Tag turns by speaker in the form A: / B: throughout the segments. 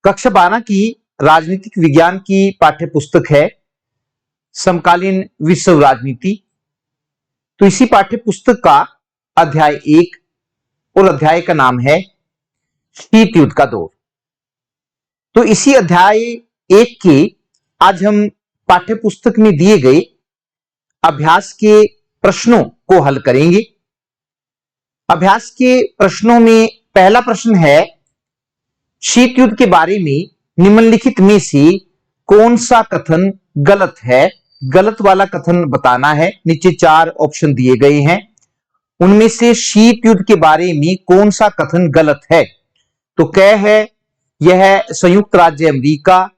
A: कक्षा 12 की राजनीतिक विज्ञान की पाठ्य पुस्तक है समकालीन विश्व राजनीति। तो इसी पाठ्य पुस्तक का अध्याय 1 और अध्याय का नाम है शीत युद्ध का दौर। तो इसी अध्याय 1 के आज हम पाठ्य पुस्तक में दिए गए अभ्यास के प्रश्नों को हल करेंगे। अभ्यास के प्रश्नों में पहला प्रश्न है, शीत युद्ध के बारे में निम्नलिखित में से कौन सा कथन गलत है? गलत वाला कथन बताना है। नीचे 4 ऑप्शन दिए गए हैं, उनमें से शीत युद्ध के बारे में कौन सा कथन गलत है? तो क्या है? यह संयुक्त राज्य अमेरिका,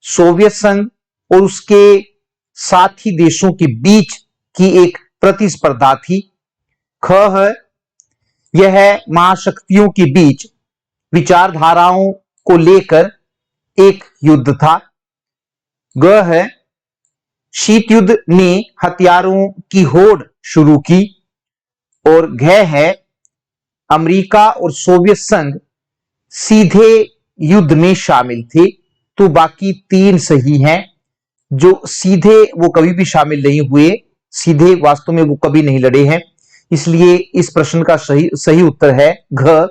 A: सोवियत संघ और उसके साथी देशों के बीच की एक प्रतिस्पर्धा थी। ख है, यह महाशक्तियों के बीच विचारधाराओं को लेकर एक युद्ध था। ग है, शीत युद्ध ने हथियारों की होड़ शुरू की। और घ है, अमेरिका और सोवियत संघ सीधे युद्ध में शामिल थे। तो बाकी 3 सही हैं। जो सीधे वो कभी भी शामिल नहीं हुए, सीधे वास्तव में वो कभी नहीं लड़े हैं। इसलिए इस प्रश्न का सही उत्तर है घ,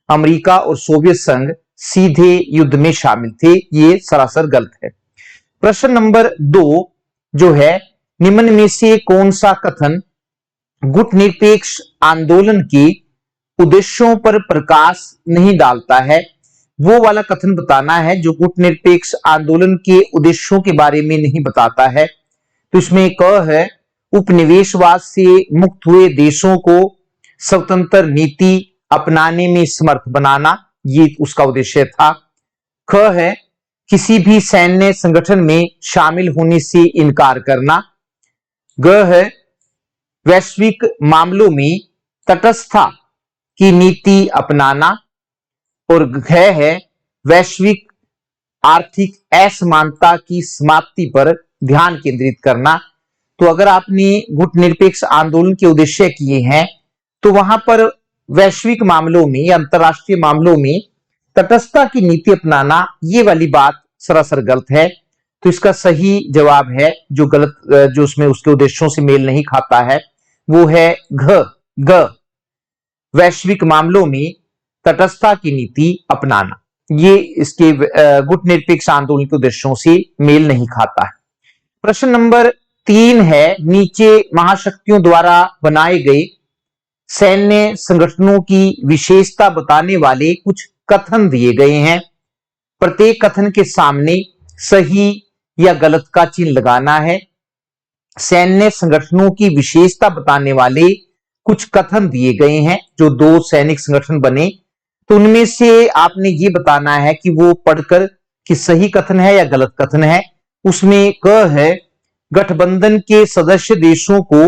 A: अमेरिका और सोवियत संघ सीधे युद्ध में शामिल थे। ये सरासर गलत है। प्रश्न नंबर 2 जो है, निम्न में से कौन सा कथन गुटनिरपेक्ष आंदोलन के उद्देश्यों पर प्रकाश नहीं डालता है? वो वाला कथन बताना है जो गुटनिरपेक्ष आंदोलन के उद्देश्यों के बारे में नहीं बताता है। तो इसमें क है, उपनिवेशवाद से मुक्त हुए देशों को स्वतंत्र नीति अपनाने में समर्थ बनाना, ये उसका उद्देश्य था। ख है, किसी भी सैन्य संगठन में शामिल होने से इनकार करना। ग है, वैश्विक मामलों में तटस्थता की नीति अपनाना। और घ है, वैश्विक आर्थिक असमानता की समाप्ति पर ध्यान केंद्रित करना। तो अगर आपने गुटनिरपेक्ष आंदोलन के उद्देश्य किए हैं तो वहां पर वैश्विक मामलों में या अंतरराष्ट्रीय मामलों में तटस्थता की नीति अपनाना, ये वाली बात सरासर गलत है। तो इसका सही जवाब है जो गलत, जो उसमें उसके उद्देश्यों से मेल नहीं खाता है, वो है ग, वैश्विक मामलों में तटस्थता की नीति अपनाना। ये इसके गुटनिरपेक्ष आंदोलन के उद्देश्यों से मेल नहीं खाता है। प्रश्न नंबर 3 है, नीचे महाशक्तियों द्वारा बनाए गए सैन्य संगठनों की विशेषता बताने वाले कुछ कथन दिए गए हैं। प्रत्येक कथन के सामने सही या गलत का चिन्ह लगाना है। सैन्य संगठनों की विशेषता बताने वाले कुछ कथन दिए गए हैं जो 2 सैनिक संगठन बने। तो उनमें से आपने ये बताना है कि वो पढ़कर कि सही कथन है या गलत कथन है। उसमें क है, गठबंधन के सदस्य देशों को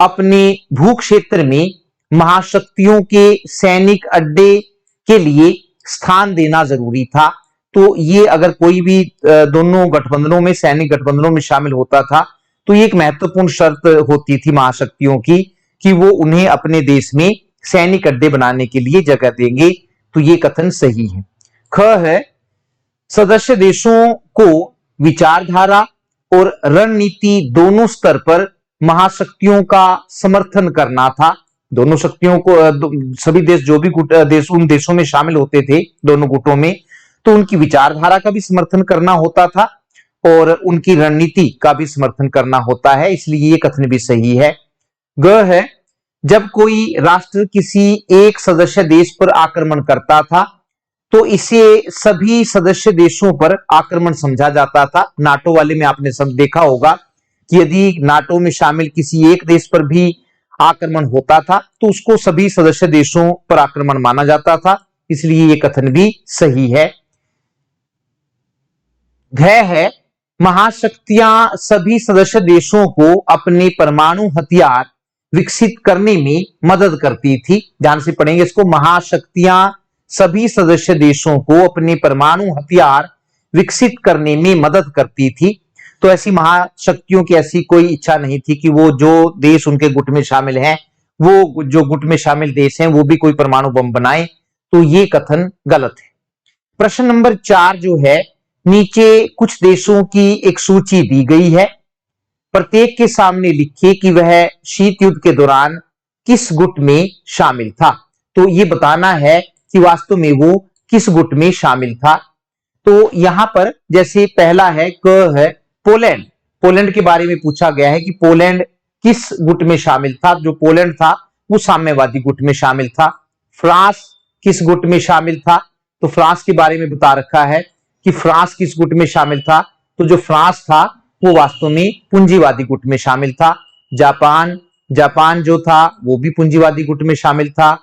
A: अपने भू क्षेत्र में महाशक्तियों के सैनिक अड्डे के लिए स्थान देना जरूरी था। तो ये अगर कोई भी दोनों गठबंधनों में, सैनिक गठबंधनों में शामिल होता था तो ये एक महत्वपूर्ण शर्त होती थी महाशक्तियों की कि वो उन्हें अपने देश में सैनिक अड्डे बनाने के लिए जगह देंगे। तो ये कथन सही है। ख है, सदस्य देशों को विचारधारा और रणनीति दोनों स्तर पर महाशक्तियों का समर्थन करना था। दोनों शक्तियों को, सभी देश जो भी देश उन देशों में शामिल होते थे दोनों गुटों में, तो उनकी विचारधारा का भी समर्थन करना होता था और उनकी रणनीति का भी समर्थन करना होता है। इसलिए ये कथन भी सही है। ग है, जब कोई राष्ट्र किसी एक सदस्य देश पर आक्रमण करता था तो इसे सभी सदस्य देशों पर आक्रमण समझा जाता था। नाटो वाले में आपने सब देखा होगा कि यदि नाटो में शामिल किसी एक देश पर भी आक्रमण होता था तो उसको सभी सदस्य देशों पर आक्रमण माना जाता था। इसलिए ये कथन भी सही है। घ है, महाशक्तियां सभी सदस्य देशों को अपने परमाणु हथियार विकसित करने में मदद करती थी। ध्यान से पढ़ेंगे इसको, महाशक्तियां सभी सदस्य देशों को अपने परमाणु हथियार विकसित करने में मदद करती थी। तो ऐसी महाशक्तियों की ऐसी कोई इच्छा नहीं थी कि वो जो देश उनके गुट में शामिल हैं, वो जो गुट में शामिल देश हैं, वो भी कोई परमाणु बम बनाए। तो ये कथन गलत है। प्रश्न नंबर 4 जो है, नीचे कुछ देशों की एक सूची दी गई है, प्रत्येक के सामने लिखिए कि वह शीत युद्ध के दौरान किस गुट में शामिल था। तो ये बताना है कि वास्तव में वो किस गुट में शामिल था। तो यहां पर जैसे पहला है क है पोलैंड। पोलैंड के बारे में पूछा गया है कि पोलैंड किस गुट में शामिल था। जो पोलैंड था वो साम्यवादी गुट में शामिल था। फ्रांस किस गुट में शामिल था, तो फ्रांस के बारे में बता रखा है कि फ्रांस किस गुट में शामिल था। तो जो फ्रांस था वो वास्तव में पूंजीवादी गुट में शामिल था। जापान, जापान जो था वो भी पूंजीवादी गुट में शामिल था।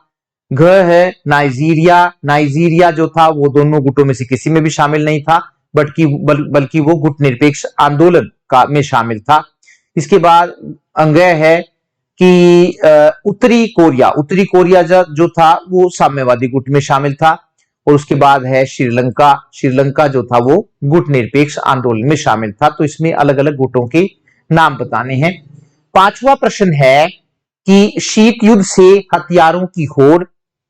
A: घ है नाइजीरिया। नाइजीरिया जो था वो दोनों गुटों में से किसी में भी शामिल नहीं था, बल्कि वो गुट निरपेक्ष आंदोलन का में शामिल था। इसके बाद अंग है कि उत्तरी कोरिया। उत्तरी कोरिया जो था वो साम्यवादी गुट में शामिल था। और उसके बाद है श्रीलंका। श्रीलंका जो था वो गुट निरपेक्ष आंदोलन में शामिल था। तो इसमें अलग अलग गुटों के नाम बताने हैं। पांचवा प्रश्न है कि शीत युद्ध से हथियारों की होड़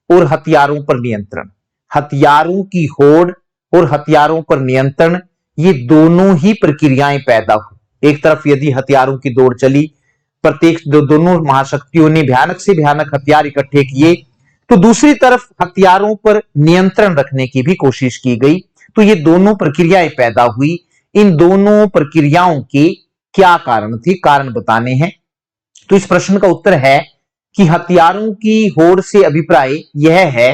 A: और हथियारों पर नियंत्रण। हथियारों की होड़ और हथियारों पर नियंत्रण, ये दोनों ही प्रक्रियाएं पैदा हुई। एक तरफ यदि हथियारों की दौड़ चली, प्रत्येक दोनों महाशक्तियों ने भयानक से भयानक हथियार इकट्ठे किए, तो दूसरी तरफ हथियारों पर नियंत्रण रखने की भी कोशिश की गई। तो ये दोनों प्रक्रियाएं पैदा हुई। इन दोनों प्रक्रियाओं के क्या कारण थे, कारण बताने हैं। तो इस प्रश्न का उत्तर है कि हथियारों की होड़ से अभिप्राय यह है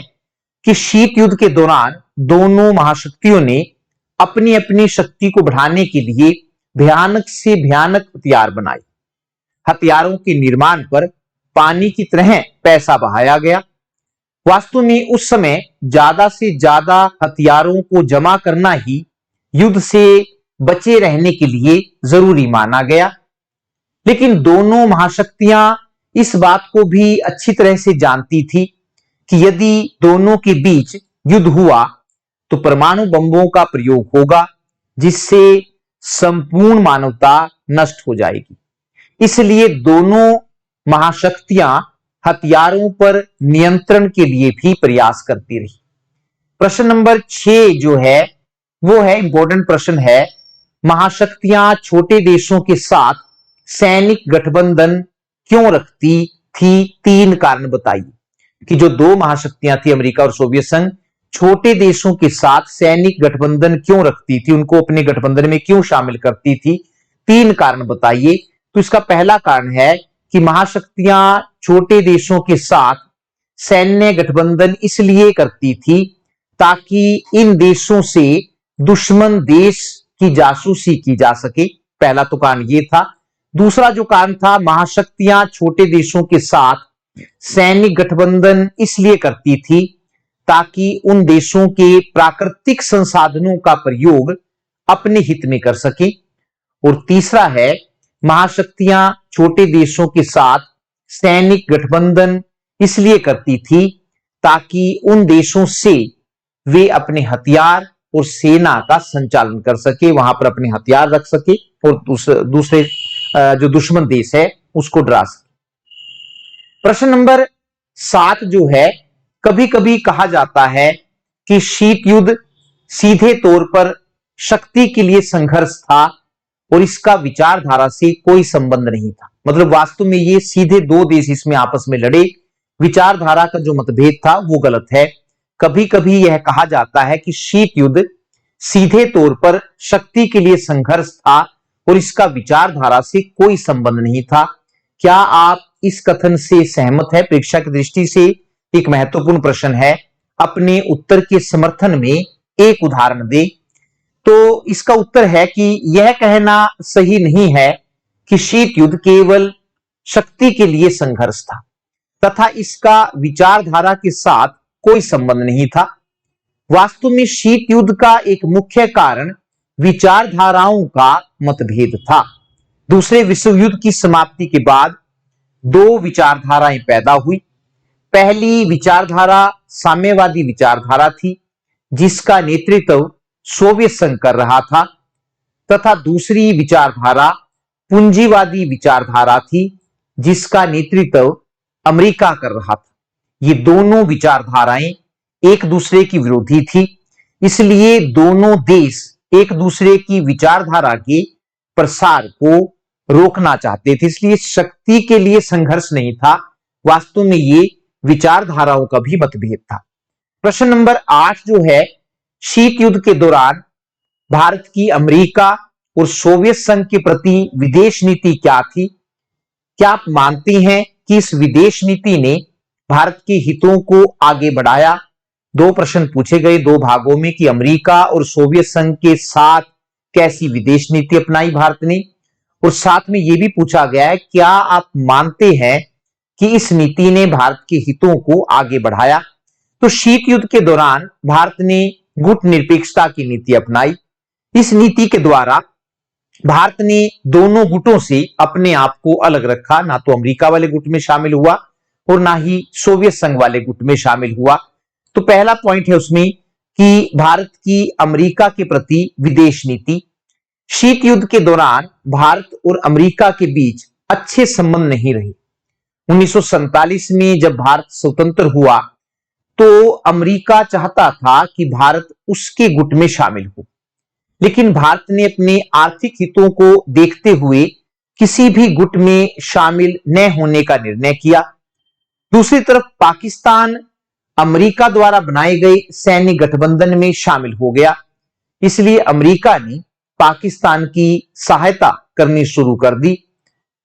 A: कि शीत युद्ध के दौरान दोनों महाशक्तियों ने अपनी अपनी शक्ति को बढ़ाने के लिए भयानक से भयानक हथियार बनाए। हथियारों के निर्माण पर पानी की तरह पैसा बहाया गया। वास्तव में उस समय ज्यादा से ज्यादा हथियारों को जमा करना ही युद्ध से बचे रहने के लिए जरूरी माना गया। लेकिन दोनों महाशक्तियां इस बात को भी अच्छी तरह से जानती थी कि यदि दोनों के बीच युद्ध हुआ तो परमाणु बमों का प्रयोग होगा, जिससे संपूर्ण मानवता नष्ट हो जाएगी। इसलिए दोनों महाशक्तियां हथियारों पर नियंत्रण के लिए भी प्रयास करती रही। प्रश्न नंबर 6 जो है वो है इंपॉर्टेंट प्रश्न है, महाशक्तियां छोटे देशों के साथ सैनिक गठबंधन क्यों रखती थी। 3 कारण बताइए कि जो दो महाशक्तियां थी अमेरिका और सोवियत संघ, छोटे देशों के साथ सैनिक गठबंधन क्यों रखती थी, उनको अपने गठबंधन में क्यों शामिल करती थी। 3 कारण बताइए। तो इसका पहला कारण है कि महाशक्तियां छोटे देशों के साथ सैन्य गठबंधन इसलिए करती थी ताकि इन देशों से दुश्मन देश की जासूसी की जा सके। पहला तो कारण ये था। दूसरा जो कारण था, महाशक्तियां छोटे देशों के साथ सैनिक गठबंधन इसलिए करती थी ताकि उन देशों के प्राकृतिक संसाधनों का प्रयोग अपने हित में कर सके। और तीसरा है, महाशक्तियां छोटे देशों के साथ सैनिक गठबंधन इसलिए करती थी ताकि उन देशों से वे अपने हथियार और सेना का संचालन कर सके, वहां पर अपने हथियार रख सके और दूसरे जो दुश्मन देश है उसको डरा सके। प्रश्न नंबर 7 जो है, कभी कभी कहा जाता है कि शीत युद्ध सीधे तौर पर शक्ति के लिए संघर्ष था और इसका विचारधारा से कोई संबंध नहीं था। मतलब वास्तव में ये सीधे दो देश इसमें आपस में लड़े, विचारधारा का जो मतभेद था वो गलत है। कभी कभी यह कहा जाता है कि शीत युद्ध सीधे तौर पर शक्ति के लिए संघर्ष था और इसका विचारधारा से कोई संबंध नहीं था। क्या आप इस कथन से सहमत है? परीक्षा की दृष्टि से एक महत्वपूर्ण प्रश्न है। अपने उत्तर के समर्थन में एक उदाहरण दे। तो इसका उत्तर है कि यह कहना सही नहीं है कि शीत युद्ध केवल शक्ति के लिए संघर्ष था तथा इसका विचारधारा के साथ कोई संबंध नहीं था। वास्तव में शीत युद्ध का एक मुख्य कारण विचारधाराओं का मतभेद था। दूसरे विश्व युद्ध की समाप्ति के बाद दो विचारधाराएं पैदा हुई। पहली विचारधारा साम्यवादी विचारधारा थी जिसका नेतृत्व सोवियत संघ कर रहा था, तथा दूसरी विचारधारा पूंजीवादी विचारधारा थी जिसका नेतृत्व अमेरिका कर रहा था। ये दोनों विचारधाराएं एक दूसरे की विरोधी थी। इसलिए दोनों देश एक दूसरे की विचारधारा के प्रसार को रोकना चाहते थे। इसलिए शक्ति के लिए संघर्ष नहीं था, वास्तव में ये विचारधाराओं का भी मतभेद था। प्रश्न नंबर 8 जो है, शीत युद्ध के दौरान भारत की अमेरिका और सोवियत संघ के प्रति विदेश नीति क्या थी? क्या आप मानते हैं कि इस विदेश नीति ने भारत के हितों को आगे बढ़ाया? दो प्रश्न पूछे गए दो भागों में कि अमेरिका और सोवियत संघ के साथ कैसी विदेश नीति अपनाई भारत ने, और साथ में यह भी पूछा गया है क्या आप मानते हैं कि इस नीति ने भारत के हितों को आगे बढ़ाया? तो शीत युद्ध के दौरान भारत ने गुटनिरपेक्षता की नीति अपनाई। इस नीति के द्वारा भारत ने दोनों गुटों से अपने आप को अलग रखा, ना तो अमेरिका वाले गुट में शामिल हुआ और ना ही सोवियत संघ वाले गुट में शामिल हुआ। तो पहला पॉइंट है उसमें कि भारत की अमेरिका के प्रति विदेश नीति। शीत युद्ध के दौरान भारत और अमेरिका के बीच अच्छे संबंध नहीं रहे। 1947 में जब भारत स्वतंत्र हुआ तो अमेरिका चाहता था कि भारत उसके गुट में शामिल हो, लेकिन भारत ने अपने आर्थिक हितों को देखते हुए किसी भी गुट में शामिल न होने का निर्णय किया। दूसरी तरफ पाकिस्तान अमेरिका द्वारा बनाए गए सैन्य गठबंधन में शामिल हो गया, इसलिए अमेरिका ने पाकिस्तान की सहायता करनी शुरू कर दी।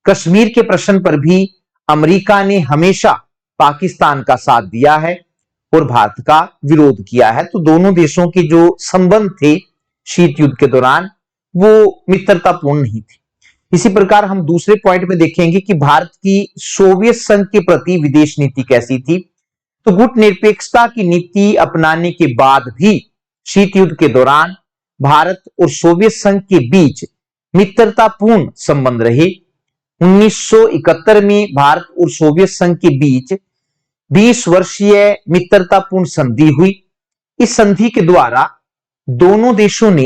A: कश्मीर के प्रश्न पर भी अमेरिका ने हमेशा पाकिस्तान का साथ दिया है और भारत का विरोध किया है। तो दोनों देशों के जो संबंध थे शीत युद्ध के दौरान वो मित्रतापूर्ण नहीं थे। इसी प्रकार हम दूसरे पॉइंट में देखेंगे कि भारत की सोवियत संघ के प्रति विदेश नीति कैसी थी। तो गुटनिरपेक्षता की नीति अपनाने के बाद भी शीत युद्ध के दौरान भारत और सोवियत संघ के बीच मित्रतापूर्ण संबंध रहे। 1971 में भारत और सोवियत संघ के बीच 20 वर्षीय मित्रतापूर्ण संधि हुई। इस संधि के द्वारा दोनों देशों ने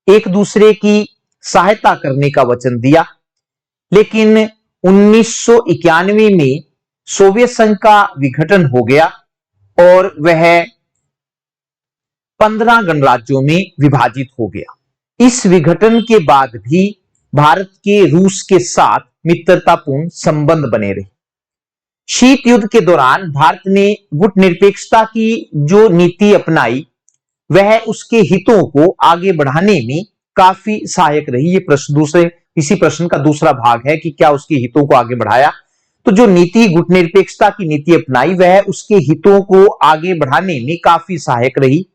A: एक दूसरे की सहायता करने का वचन दिया, लेकिन 1991 में सोवियत संघ का विघटन हो गया और वह 15 गणराज्यों में विभाजित हो गया। इस विघटन के बाद भी भारत के रूस के साथ मित्रतापूर्ण संबंध बने रहे। शीत युद्ध के दौरान भारत ने गुटनिरपेक्षता की जो नीति अपनाई वह उसके हितों को आगे बढ़ाने में काफी सहायक रही। ये इसी प्रश्न का दूसरा भाग है कि क्या उसके हितों को आगे बढ़ाया। तो जो नीति गुटनिरपेक्षता की नीति अपनाई वह उसके हितों को आगे बढ़ाने में काफी सहायक रही।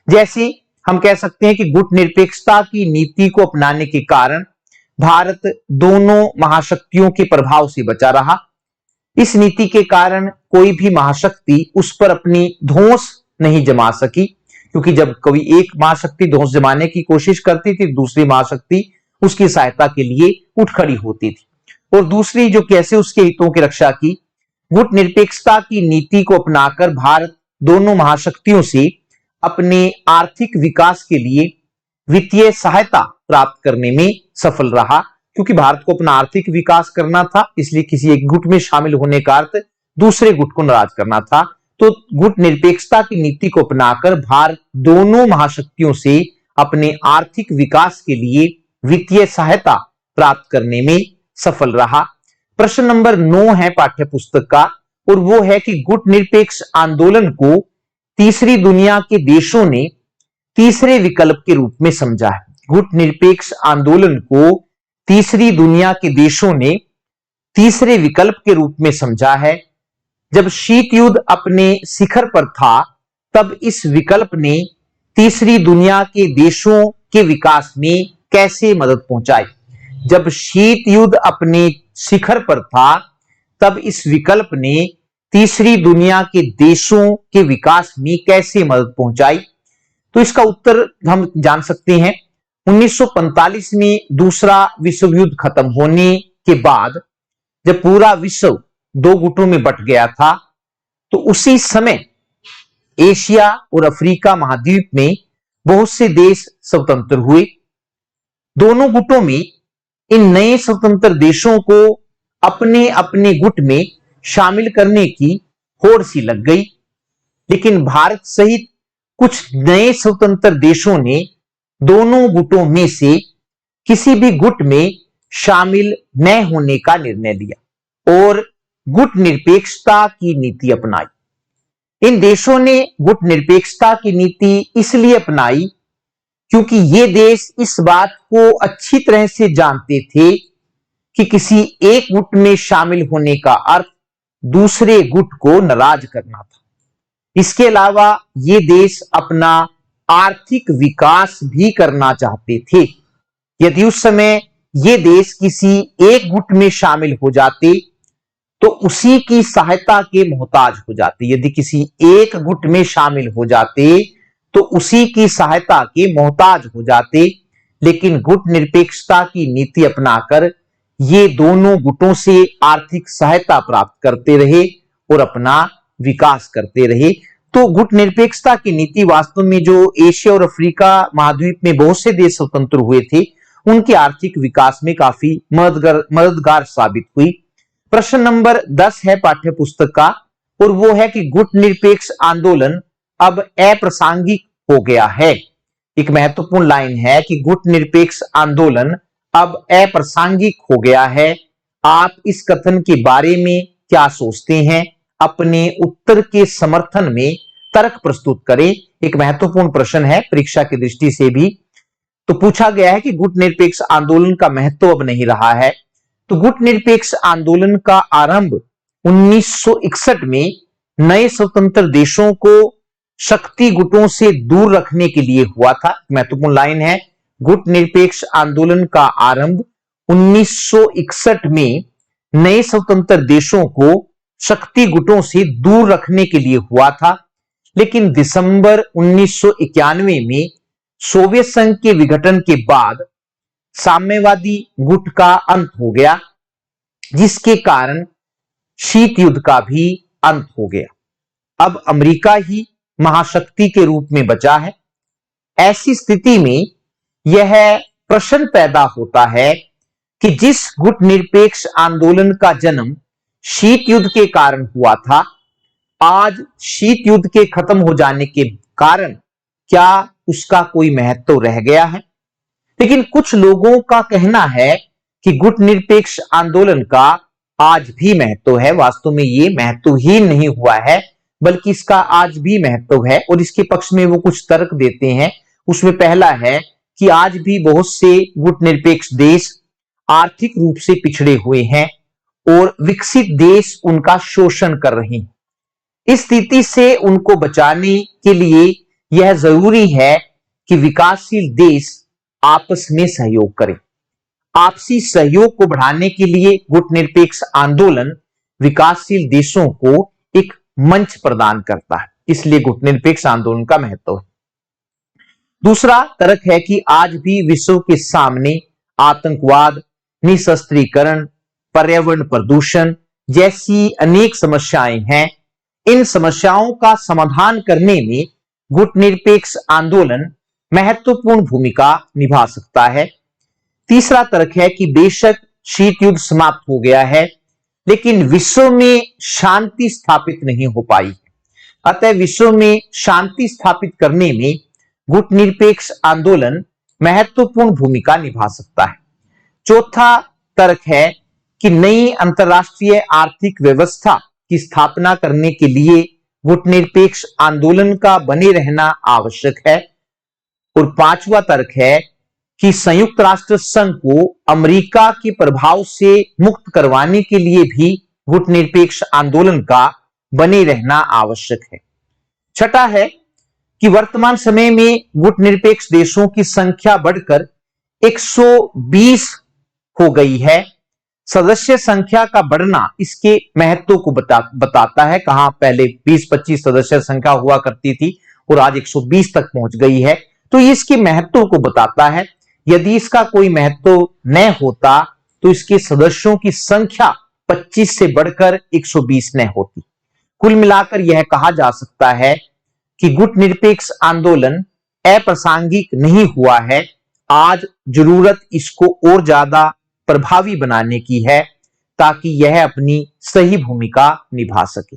A: जैसे हम कह सकते हैं कि गुटनिरपेक्षता की नीति को अपनाने के कारण भारत दोनों महाशक्तियों के प्रभाव से बचा रहा। इस नीति के कारण कोई भी महाशक्ति उस पर अपनी धौंस नहीं जमा सकी, क्योंकि जब कोई एक महाशक्ति धौंस जमाने की कोशिश करती थी दूसरी महाशक्ति उसकी सहायता के लिए उठ खड़ी होती थी। और दूसरी जो कैसे उसके हितों की रक्षा की, गुटनिरपेक्षता की नीति को अपनाकर भारत दोनों महाशक्तियों से अपने आर्थिक विकास के लिए वित्तीय सहायता प्राप्त करने में सफल रहा। क्योंकि भारत को अपना आर्थिक विकास करना था, इसलिए किसी एक गुट में शामिल होने का अर्थ दूसरे गुट को नाराज करना था। तो गुटनिरपेक्षता की नीति को अपनाकर भारत दोनों महाशक्तियों से अपने आर्थिक विकास के लिए वित्तीय सहायता प्राप्त करने में सफल रहा। प्रश्न नंबर 9 है पाठ्य पुस्तक का, और वो है कि गुटनिरपेक्ष आंदोलन को तीसरी दुनिया के देशों ने तीसरे विकल्प के रूप में समझा है। गुटनिरपेक्ष आंदोलन को तीसरी दुनिया के देशों ने तीसरे विकल्प के रूप में समझा है। जब शीत युद्ध अपने शिखर पर था तब इस विकल्प ने तीसरी दुनिया के देशों के विकास में कैसे मदद पहुंचाई। जब शीत युद्ध अपने शिखर पर था तब इस विकल्प ने तीसरी दुनिया के देशों के विकास में कैसे मदद पहुंचाई। तो इसका उत्तर हम जान सकते हैं। 1945 में दूसरा विश्व युद्ध खत्म होने के बाद जब पूरा विश्व दो गुटों में बंट गया था, तो उसी समय एशिया और अफ्रीका महाद्वीप में बहुत से देश स्वतंत्र हुए। दोनों गुटों में इन नए स्वतंत्र देशों को अपने अपने गुट में शामिल करने की होड़ सी लग गई, लेकिन भारत सहित कुछ नए स्वतंत्र देशों ने दोनों गुटों में से किसी भी गुट में शामिल न होने का निर्णय लिया और गुट निरपेक्षता की नीति अपनाई। इन देशों ने गुट निरपेक्षता की नीति इसलिए अपनाई क्योंकि ये देश इस बात को अच्छी तरह से जानते थे कि किसी एक गुट में शामिल होने का अर्थ दूसरे गुट को नाराज करना था। इसके अलावा ये देश अपना आर्थिक विकास भी करना चाहते थे। यदि उस समय ये देश किसी एक गुट में शामिल हो जाते तो उसी की सहायता के मोहताज हो जाते। यदि किसी एक गुट में शामिल हो जाते तो उसी की सहायता के मोहताज हो जाते। लेकिन गुट निरपेक्षता की नीति अपनाकर ये दोनों गुटों से आर्थिक सहायता प्राप्त करते रहे और अपना विकास करते रहे। तो गुट निरपेक्षता की नीति वास्तव में जो एशिया और अफ्रीका महाद्वीप में बहुत से देश स्वतंत्र हुए थे उनके आर्थिक विकास में काफी मददगार साबित हुई। प्रश्न नंबर 10 है पाठ्य पुस्तक का और वो है कि गुट निरपेक्ष आंदोलन अब अप्रासंगिक हो गया है। एक महत्वपूर्ण लाइन है कि गुट निरपेक्ष आंदोलन अब अप्रासंगिक हो गया है। आप इस कथन के बारे में क्या सोचते हैं? अपने उत्तर के समर्थन में तर्क प्रस्तुत करें। एक महत्वपूर्ण प्रश्न है, परीक्षा की दृष्टि से भी तो पूछा गया है कि गुट निरपेक्ष आंदोलन का महत्व अब नहीं रहा है। तो गुट निरपेक्ष आंदोलन का आरंभ 1961 में नए स्वतंत्र देशों को शक्ति गुटों से दूर रखने के लिए हुआ था। महत्वपूर्ण लाइन है, गुट निरपेक्ष आंदोलन का आरंभ 1961 में नए स्वतंत्र देशों को शक्ति गुटों से दूर रखने के लिए हुआ था। लेकिन दिसंबर 1991 में सोवियत संघ के विघटन के बाद साम्यवादी गुट का अंत हो गया, जिसके कारण शीत युद्ध का भी अंत हो गया। अब अमेरिका ही महाशक्ति के रूप में बचा है। ऐसी स्थिति में यह प्रश्न पैदा होता है कि जिस गुट निरपेक्ष आंदोलन का जन्म शीत युद्ध के कारण हुआ था, आज शीत युद्ध के खत्म हो जाने के कारण क्या उसका कोई महत्व रह गया है? लेकिन कुछ लोगों का कहना है कि गुट निरपेक्ष आंदोलन का आज भी महत्व है। वास्तव में ये महत्वहीन नहीं हुआ है, बल्कि इसका आज भी महत्व है और इसके पक्ष में वो कुछ तर्क देते हैं। उसमें पहला है कि आज भी बहुत से गुट निरपेक्ष देश आर्थिक रूप से पिछड़े हुए हैं और विकसित देश उनका शोषण कर रहे हैं। इस स्थिति से उनको बचाने के लिए यह जरूरी है कि विकासशील देश आपस में सहयोग करें। आपसी सहयोग को बढ़ाने के लिए गुट निरपेक्ष आंदोलन विकासशील देशों को एक मंच प्रदान करता है, इसलिए गुट निरपेक्ष आंदोलन का महत्व है। दूसरा तर्क है कि आज भी विश्व के सामने आतंकवाद, निशस्त्रीकरण, पर्यावरण प्रदूषण जैसी अनेक समस्याएं हैं। इन समस्याओं का समाधान करने में गुट निरपेक्ष आंदोलन महत्वपूर्ण भूमिका निभा सकता है। तीसरा तर्क है कि बेशक शीत युद्ध समाप्त हो गया है, लेकिन विश्व में शांति स्थापित नहीं हो पाई। अतः विश्व में शांति स्थापित करने में गुट निरपेक्ष आंदोलन महत्वपूर्ण भूमिका निभा सकता है। चौथा तर्क है कि नई अंतरराष्ट्रीय आर्थिक व्यवस्था की स्थापना करने के लिए गुट निरपेक्ष आंदोलन का बने रहना आवश्यक है। और पांचवा तर्क है कि संयुक्त राष्ट्र संघ को अमेरिका के प्रभाव से मुक्त करवाने के लिए भी गुट निरपेक्ष आंदोलन का बने रहना आवश्यक है। छठा है कि वर्तमान समय में गुट निरपेक्ष देशों की संख्या बढ़कर 120 हो गई है। सदस्य संख्या का बढ़ना इसके महत्व को बताता है। कहां पहले 20-25 सदस्य संख्या हुआ करती थी और आज 120 तक पहुंच गई है, तो इसके महत्व को बताता है। यदि इसका कोई महत्व न होता तो इसके सदस्यों की संख्या 25 से बढ़कर 120 न होती। कुल मिलाकर यह कहा जा सकता है कि गुट निरपेक्ष आंदोलन अप्रासंगिक नहीं हुआ है। आज जरूरत इसको और ज्यादा प्रभावी बनाने की है ताकि यह अपनी सही भूमिका निभा सके।